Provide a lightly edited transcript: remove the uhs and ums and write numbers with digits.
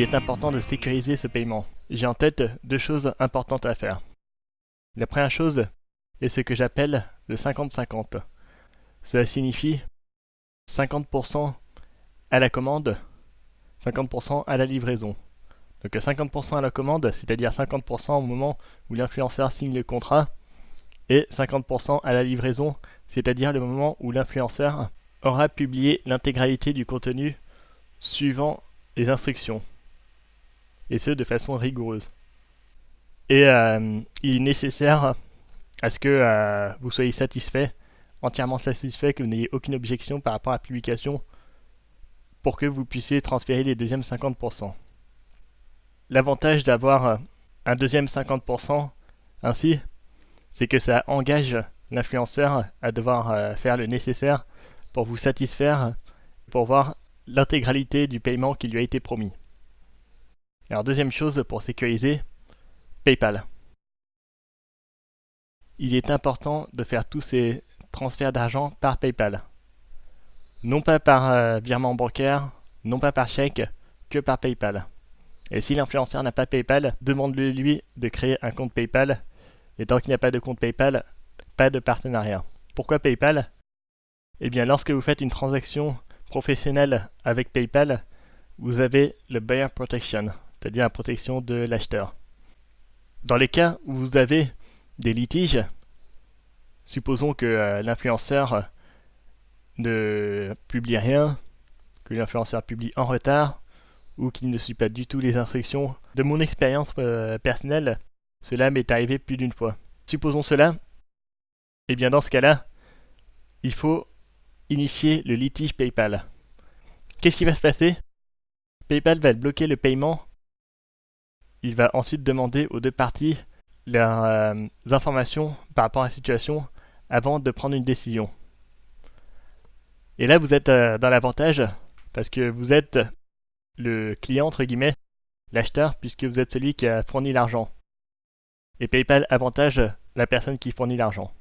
il est important de sécuriser ce paiement. J'ai en tête deux choses importantes à faire. La première chose est ce que j'appelle le 50-50. Cela signifie 50% à la commande, 50% à la livraison. Donc 50% à la commande, c'est-à-dire 50% au moment où l'influenceur signe le contrat, et 50% à la livraison, c'est-à-dire le moment où l'influenceur aura publié l'intégralité du contenu suivant les instructions, et ce de façon rigoureuse. Et il est nécessaire à ce que vous soyez satisfait, entièrement satisfait, que vous n'ayez aucune objection par rapport à la publication pour que vous puissiez transférer les deuxièmes 50%. L'avantage d'avoir un deuxième 50% ainsi, c'est que ça engage l'influenceur à devoir faire le nécessaire pour vous satisfaire, pour voir l'intégralité du paiement qui lui a été promis. Alors deuxième chose pour sécuriser, PayPal. Il est important de faire tous ces transferts d'argent par PayPal. Non pas par virement bancaire, non pas par chèque, que par PayPal. Et si l'influenceur n'a pas PayPal, demande-le lui de créer un compte PayPal. Et tant qu'il n'y a pas de compte PayPal, pas de partenariat. Pourquoi PayPal? Eh bien, lorsque vous faites une transaction professionnelle avec PayPal, vous avez le Buyer Protection, c'est-à-dire la protection de l'acheteur. Dans les cas où vous avez des litiges, supposons que l'influenceur ne publie rien, que l'influenceur publie en retard, ou qu'il ne suit pas du tout les instructions. De mon expérience personnelle, cela m'est arrivé plus d'une fois. Supposons cela, et bien dans ce cas-là, il faut initier le litige PayPal. Qu'est-ce qui va se passer? PayPal va bloquer le paiement. Il va ensuite demander aux deux parties leurs informations par rapport à la situation avant de prendre une décision. Et là, vous êtes dans l'avantage parce que vous êtes le client, entre guillemets, l'acheteur, puisque vous êtes celui qui a fourni l'argent. Et PayPal avantage la personne qui fournit l'argent.